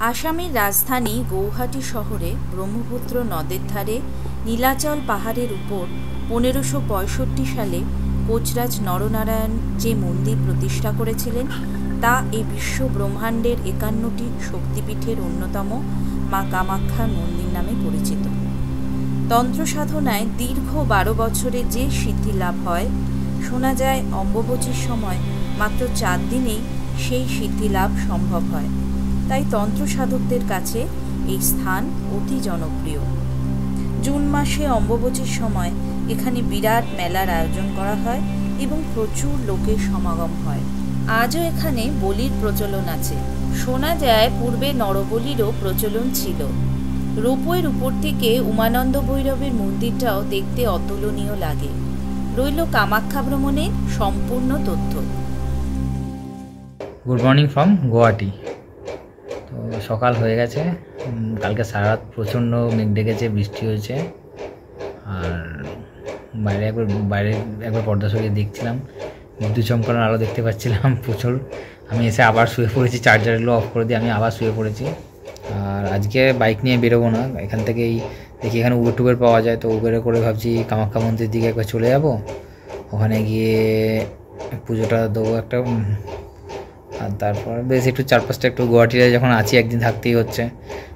আসামের রাজধানী গৌহাটি শহরে ব্রহ্মপুত্র নদের ধারে নীলাচল পাহাড়ের উপর 1565 সালে কোচরাজ নরনারায়ণ যে মন্দির প্রতিষ্ঠা করেছিলেন তা এই বিশ্ব ব্রহ্মাণ্ডের 51টি শক্তিপীঠের অন্যতম মা কামাখ্যার মন্দির নামে পরিচিত। তন্ত্র সাধনায় দীর্ঘ 12 বছরে যে সিদ্ধি লাভ হয়, শোনা যায় অম্বুবাচীর সময় মাত্র 4 দিনেই সেই সিদ্ধি লাভ সম্ভব হয়। তাই তন্ত্র সাধকদের কাছে এই স্থান অতি জনপ্রিয়। জুন মাসে অম্বুবাচীর সময় এখানে বিরাট মেলার আয়োজন করা হয় এবং প্রচুর লোকের সমাগম হয়। আজও এখানে বলির প্রচলন আছে। শোনা যায় পূর্বে নরবলিরও প্রচলন ছিল। রোপওয়ের উপর থেকে উমানন্দ ভৈরবের মন্দিরটাও দেখতে অতুলনীয় লাগে। রইল কামাখ্যা ভ্রমণের সম্পূর্ণ তথ্য। Good morning from Guwahati. তো সকাল হয়ে গেছে, কালকে সারা রাত প্রচণ্ড মেঘ ডেকেছে, বৃষ্টি হয়েছে। আর বাইরে একবার পর্দা সরিয়ে দেখছিলাম, বিদ্যুৎ চমকানোর আলো দেখতে পাচ্ছিলাম প্রচুর। আমি এসে আবার শুয়ে পড়েছি, চার্জারগুলো অফ করে দিয়ে আমি আবার শুয়ে পড়েছি। আর আজকে বাইক নিয়ে বেরোবো না, এখান থেকেই দেখি এখানে উবের টুবের পাওয়া যায়, তো উবেরে করে ভাবছি কামাখ্যা মন্দিরের দিকে একবার চলে যাব, ওখানে গিয়ে পুজোটা দেবো একটা। আর তারপর বেশ একটু 4-5টা একটু গুয়াহাটির যখন আছি একদিন থাকতেই হচ্ছে,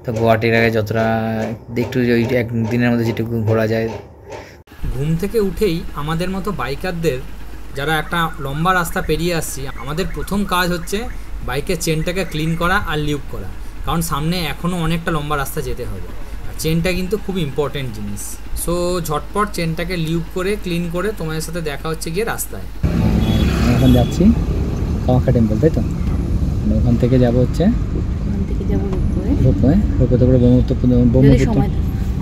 তো গুয়াহাটির আগে যতটা একটু ওই একদিনের মধ্যে যেটুকু ঘোরা যায়। ঘুম থেকে উঠেই আমাদের মতো বাইকারদের যারা একটা লম্বা রাস্তা পেরিয়ে আসছি, আমাদের প্রথম কাজ হচ্ছে বাইকের চেনটাকে ক্লিন করা আর লিউক করা, কারণ সামনে এখনও অনেকটা লম্বা রাস্তা যেতে হবে। আর চেনটা কিন্তু খুব ইম্পর্টেন্ট জিনিস। সো ঝটপট চেনটাকে লিউক করে ক্লিন করে তোমাদের সাথে দেখা হচ্ছে গিয়ে রাস্তায়। এখন যাচ্ছি কামাখ্যা টেম্পল, তাই তো? ওখান থেকে যাবো হচ্ছে রোপওয়ে করে ব্রহ্মপুত্র।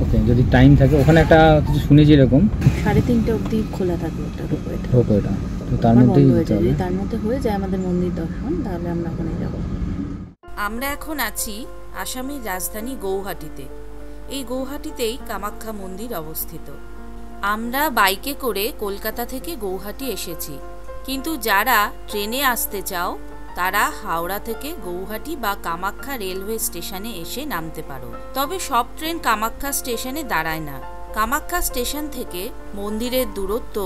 ওকে, যদি টাইম থাকে ওখানে একটা কিছু শুনেছি এরকম 3:30 অবধি খোলা থাকে ওটা রোপওয়েটা, তো তার মধ্যে হয়ে যায় আমাদের মন্দির দর্শন, তাহলে আমরা ওখানে যাব। আমরা এখন আছি আসামের রাজধানী গৌহাটিতে। এই গৌহাটিতেই কামাখ্যা মন্দির অবস্থিত। আমরা বাইকে করে কলকাতা থেকে গৌহাটি এসেছি, কিন্তু যারা ট্রেনে আসতে চাও তারা হাওড়া থেকে গৌহাটি বা কামাখ্যা রেলওয়ে স্টেশনে এসে নামতে পারো। তবে সব ট্রেন কামাখ্যা স্টেশনে দাঁড়ায় না। কামাখ্যা স্টেশন থেকে মন্দিরের দূরত্ব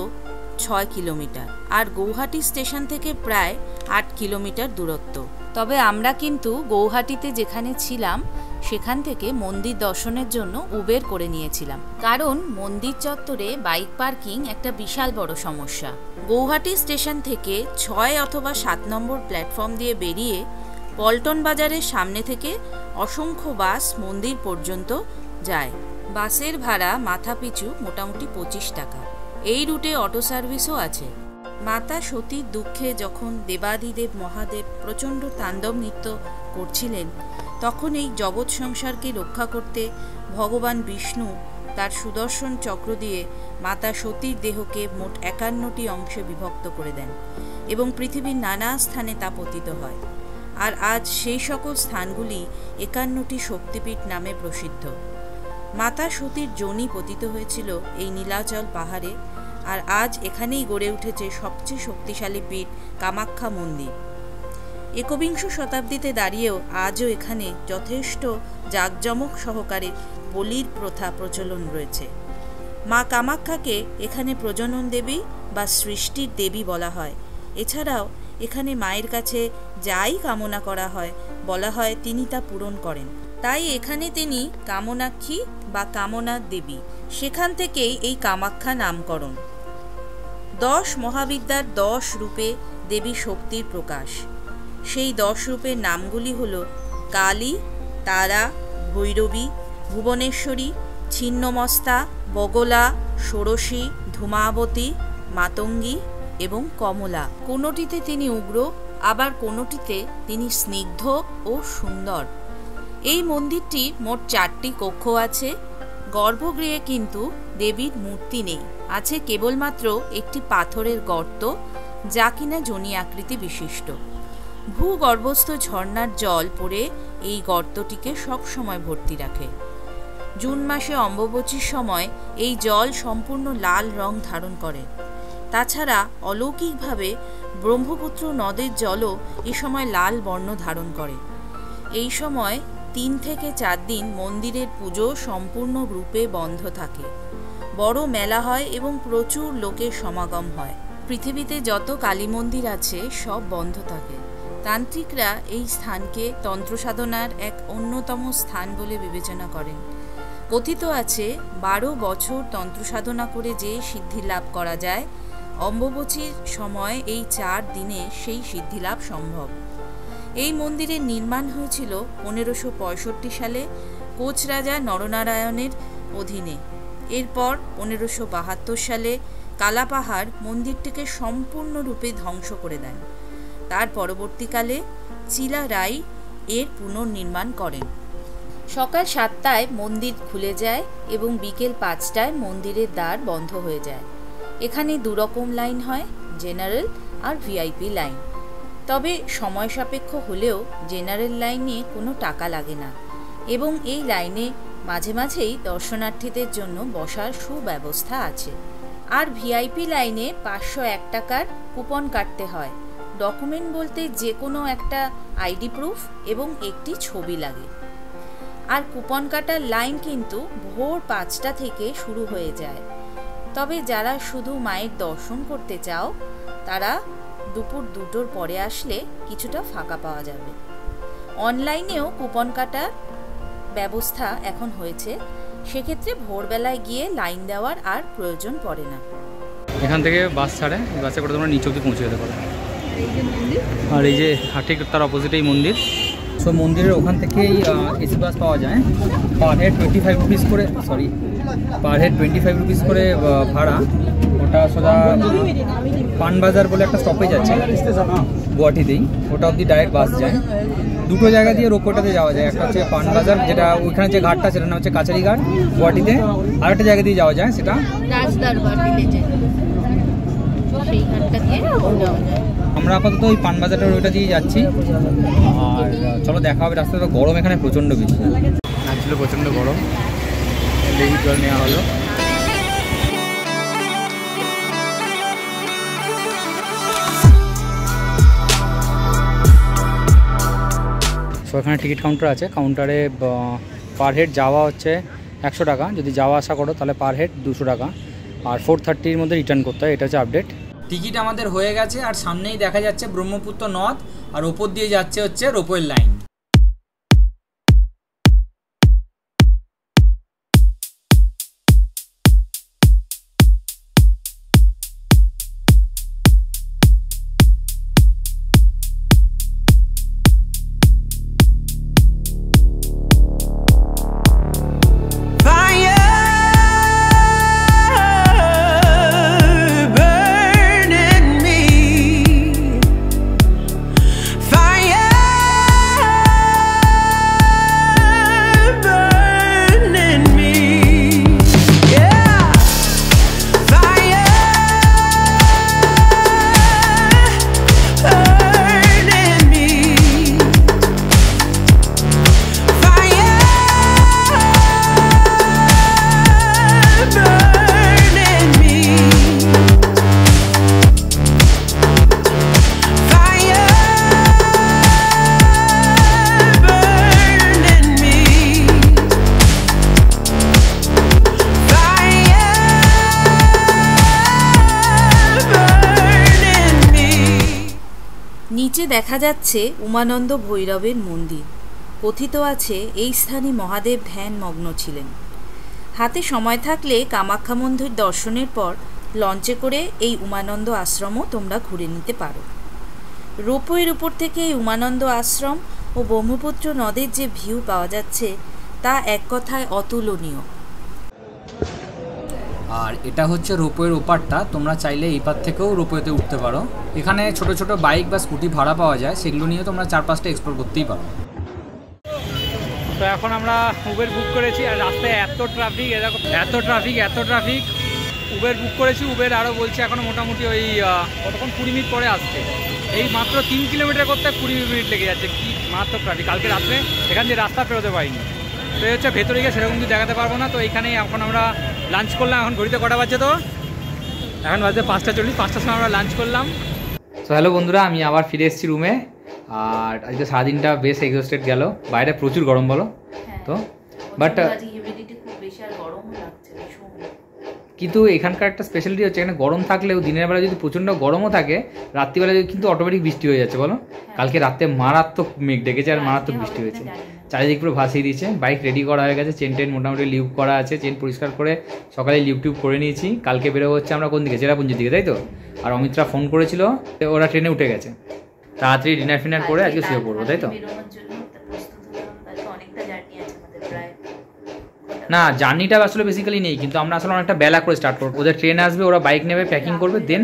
6 কিলোমিটার আর গৌহাটি স্টেশন থেকে প্রায় 8 কিলোমিটার দূরত্ব। তবে আমরা কিন্তু গৌহাটিতে যেখানে ছিলাম সেখান থেকে মন্দির দর্শনের জন্য উবের করে নিয়েছিলাম, কারণ মন্দির চত্বরে বাইক পার্কিং একটা বিশাল বড় সমস্যা। গৌহাটি স্টেশন থেকে 6 অথবা 7 নম্বর প্ল্যাটফর্ম দিয়ে বেরিয়ে পল্টন বাজারের সামনে থেকে অসংখ্য বাস মন্দির পর্যন্ত যায়। বাসের ভাড়া মাথা পিছু মোটামুটি 25 টাকা। এই রুটে অটো সার্ভিসও আছে। মাতা সতীর দুঃখে যখন দেবাদিদেব মহাদেব প্রচণ্ড তাণ্ডব নৃত্য করছিলেন, তখন এই জগৎ সংসারকে রক্ষা করতে ভগবান বিষ্ণু তার সুদর্শন চক্র দিয়ে মাতা সতীর দেহকে মোট 51টি অংশে বিভক্ত করে দেন এবং পৃথিবীর নানা স্থানে তা পতিত হয়। আর আজ সেই সকল স্থানগুলি 51টি শক্তিপীঠ নামে প্রসিদ্ধ। মাতা সতীর যোনি পতিত হয়েছিল এই নীলাচল পাহাড়ে, আর আজ এখানেই গড়ে উঠেছে সবচেয়ে শক্তিশালী পীঠ কামাখ্যা মন্দির। 21 শতাব্দীতে দাঁড়িয়েও আজও এখানে যথেষ্ট জাঁকজমক সহকারে বলির প্রথা প্রচলন রয়েছে। মা কামাখ্যাকে এখানে প্রজনন দেবী বা সৃষ্টির দেবী বলা হয়। এছাড়াও এখানে মায়ের কাছে যাই কামনা করা হয়, বলা হয় তিনি তা পূরণ করেন। তাই এখানে তিনি কামনাক্ষী বা কামনা দেবী, সেখান থেকেই এই কামাখ্যা নামকরণ। 10 মহাবিদ্যার 10 রূপে দেবী শক্তির প্রকাশ। সেই 10 রূপের নামগুলি হল কালী, তারা, ভৈরবী, ভুবনেশ্বরী, ছিন্নমস্তা, বগলা, ষোড়শী, ধূমাবতী, মাতঙ্গী এবং কমলা। কোনোটিতে তিনি উগ্র, আবার কোনোটিতে তিনি স্নিগ্ধ ও সুন্দর। এই মন্দিরটি মোট 4টি কক্ষ আছে। গর্ভগৃহে কিন্তু দেবীর মূর্তি নেই, আছে কেবলমাত্র একটি পাথরের গর্ত, যা কিনা যোনি আকৃতি বিশিষ্ট। ভূগর্ভস্থ ঝর্ণার জল পড়ে এই গর্তটিকে সবসময় ভর্তি রাখে। জুন মাসে অম্বুবাচীর সময় এই জল সম্পূর্ণ লাল রং ধারণ করে। তাছাড়া অলৌকিকভাবে ব্রহ্মপুত্র নদের জলও এ সময় লাল বর্ণ ধারণ করে। এই সময় 3 থেকে 4 দিন মন্দিরের পুজো সম্পূর্ণ রূপে বন্ধ থাকে। বড় মেলা হয় এবং প্রচুর লোকের সমাগম হয়। পৃথিবীতে যত কালী মন্দির আছে সব বন্ধ থাকে। তান্ত্রিকরা এই স্থানকে তন্ত্র সাধনার এক অন্যতম স্থান বলে বিবেচনা করেন। কথিত আছে 12 বছর তন্ত্র সাধনা করে যে সিদ্ধি লাভ করা যায়, অম্বুবাচীর সময় এই 4 দিনে সেই সিদ্ধি লাভ সম্ভব। এই মন্দিরের নির্মাণ হয়েছিল 1565 সালে কোচ রাজা নরনারায়ণের অধীনে। এরপর 1572 সালে কালাপাহাড় মন্দিরটিকে সম্পূর্ণরূপে ধ্বংস করে দেন। তার পরবর্তীকালে চিলা রাই এর পুনর্নির্মাণ করেন। সকাল 7টায় মন্দির খুলে যায় এবং বিকেল 5টায় মন্দিরের দ্বার বন্ধ হয়ে যায়। এখানে 2 রকম লাইন হয়, জেনারেল আর ভিআইপি লাইন। তবে সময় সাপেক্ষ হলেও জেনারেল লাইনে কোনো টাকা লাগে না এবং এই লাইনে মাঝে মাঝেই দর্শনার্থীদের জন্য বসার সুব্যবস্থা আছে। আর ভিআইপি লাইনে 501 টাকার কুপন কাটতে হয়। ডকুমেন্ট বলতে যে কোনো একটা আইডি প্রুফ এবং একটি ছবি লাগে। আর কুপন কাটার লাইন কিন্তু ভোর 5টা থেকে শুরু হয়ে যায়। তবে যারা শুধু মায়ের দর্শন করতে চাও তারা দুপুর 2টোর পরে আসলে কিছুটা ফাঁকা পাওয়া যাবে। অনলাইনেও কুপন কাটার ব্যবস্থা এখন হয়েছে, সেক্ষেত্রে ভোরবেলায় গিয়ে লাইন দেওয়ার আর প্রয়োজন পড়ে না। এখান থেকে বাস ছাড়ে, বাসে করে তোমরা নিচে অবধি পৌঁছে যেতে পারো। আর এই যে ঠিক তার অপোজিটেই মন্দির। সো মন্দিরের ওখান থেকেই এসি বাস পাওয়া যায়। পার হেড 25 রুপিস করে, পার হেড 25 রুপিস করে ভাড়া। ওটা সোজা পানবাজার বলে একটা স্টপেজ আছে গুয়াহাটিতেই, ওটা অবধি ডাইরেক্ট বাস যায়। 2টো জায়গা দিয়ে রোপওয়েটাতে যাওয়া যায়। একটা হচ্ছে পানবাজার, যেটা ওইখানে যে ঘাটটা সেটার নাম হচ্ছে কাছারি ঘাট গুয়াহাটিতে। আরেকটা জায়গা দিয়ে যাওয়া যায়, সেটা আমরা আপাতত ওই পানবাজারটা ওইটা দিয়ে যাচ্ছি। আর চলো দেখা হবে রাস্তাটা। গরম এখানে প্রচণ্ড বেশি লাগছিল, প্রচণ্ড গরম। লেবু জল নেওয়া হলো। তো এখানে টিকিট কাউন্টার আছে। কাউন্টারে পার হেড যাওয়া হচ্ছে 100 টাকা, যদি যাওয়া আসা করো তাহলে পার হেড 200 টাকা। আর 4:30 মধ্যে রিটার্ন করতে হয়। এটা হচ্ছে আপডেট। টিকিট আমাদের হয়ে গেছে আর সামনেই দেখা যাচ্ছে ব্রহ্মপুত্র নদ আর ওপর দিয়ে যাচ্ছে হচ্ছে রোপওয়ের লাইন। নিচে দেখা যাচ্ছে উমানন্দ ভৈরবের মন্দির। কথিত আছে এই স্থানে মহাদেব ধ্যান মগ্ন ছিলেন। হাতে সময় থাকলে কামাখ্যা মন্দির দর্শনের পর লঞ্চে করে এই উমানন্দ আশ্রমও তোমরা ঘুরে নিতে পারো। রোপওয়ের উপর থেকে এই উমানন্দ আশ্রম ও ব্রহ্মপুত্র নদের যে ভিউ পাওয়া যাচ্ছে তা এক কথায় অতুলনীয়। আর এটা হচ্ছে রোপওয়ের ওপারটা। তোমরা চাইলে এই পার থেকেও রোপওয়েতে উঠতে পারো। এখানে ছোট ছোট বাইক বা স্কুটি ভাড়া পাওয়া যায়, সেগুলো নিয়ে তোমরা 4-5টা এক্সপ্লোর করতেই পারো। তো এখন আমরা উবের বুক করেছি আর রাস্তায় এত ট্রাফিক উবের বুক করেছি। উবের আরও বলছে এখনও মোটামুটি ওই কতক্ষণ 20 মিনিট পরে আসছে। এই মাত্র 3 কিলোমিটার করতে 20 মিনিট লেগে যাচ্ছে। কি মাত্র ট্রাফিক! কালকে রাত্রে এখান দিয়ে রাস্তা পেরোতে পারিনি। তো এই হচ্ছে ভেতরে গিয়ে সেরকম কিছু দেখাতে পারবো না। তো এইখানেই এখন আমরা লাঞ্চ করলাম। এখন ঘড়িতে কটা বাজছে? তো এখন বাজছে 5:40। 5টার সময় আমরা লাঞ্চ করলাম। তো হ্যালো বন্ধুরা, আমি আবার ফিরে এসেছি রুমে। আর আজকে সারাদিনটা বেশ এক্সস্টেড গেল, বাইরে প্রচুর গরম বলো তো, বাট কিন্তু এখানকার একটা স্পেশালিটি হচ্ছে এখানে গরম থাকলেও দিনের বেলা যদি প্রচণ্ড গরমও থাকে রাত্রিবেলা কিন্তু অটোমেটিক বৃষ্টি হয়ে যাচ্ছে বলো। কালকে রাতে মারাত্মক মেঘ ডেকেছে আর মারাত্মক বৃষ্টি হয়েছে, চারিদিক পুরো ভাসিয়ে দিয়েছে। বাইক রেডি করা হয়ে গেছে, চেন টেন মোটামুটি লিউব করা আছে, চেন পরিষ্কার করে সকালে লিউব টিউব করে নিয়েছি। কালকে বেরোবো হচ্ছে আমরা কোন দিকে, চেরাপুঞ্জির দিকে, তাই তো? আর অমিতরা ফোন করেছিল, ওরা ট্রেনে উঠে গেছে, তাড়াতাড়ি ডিনার ফিনার করে আজকে শুয়ে পড়বো, তাই তো? না জার্নিটা আসলে বেসিক্যালি নেই, কিন্তু আমরা আসলে অনেকটা বেলা করে স্টার্ট করবো। ওদের ট্রেন আসবে, ওরা বাইক নেবে, প্যাকিং করবে, দেন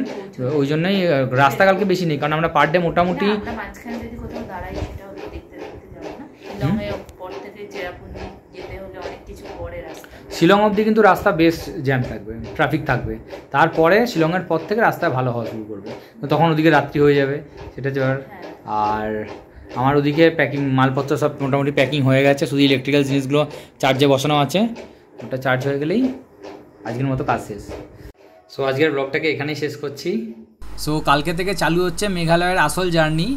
ওই জন্যই রাস্তা কালকে বেশি নেই, কারণ আমরা পার ডে মোটামুটি শিলং অবধি কিন্তু রাস্তা বেশ জ্যাম থাকবে, ট্রাফিক থাকবে। তারপরে শিলংয়ের পর থেকে রাস্তা ভালো হওয়া শুরু করবে, তখন ওদিকে রাত্রি হয়ে যাবে, সেটা হচ্ছে। আর আমার ওদিকে প্যাকিং মালপত্র সব মোটামুটি প্যাকিং হয়ে গেছে, শুধু ইলেকট্রিক্যাল জিনিসগুলো চার্জে বসানো আছে, ওটা চার্জ হয়ে গেলেই আজকের মতো কাজ শেষ। সো আজকের ব্লগটাকে এখানেই শেষ করছি। সো কালকে থেকে চালু হচ্ছে মেঘালয়ের আসল জার্নি।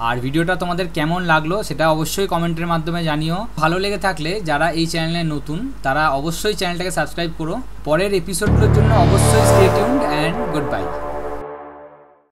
আর ভিডিওটা তোমাদের কেমন লাগলো সেটা অবশ্যই কমেন্টের মাধ্যমে জানিও। ভালো লেগে থাকলে যারা এই চ্যানেলে নতুন তারা অবশ্যই চ্যানেলটাকে সাবস্ক্রাইব করো। পরের এপিসোডগুলোর জন্য অবশ্যই stay tuned and good bye.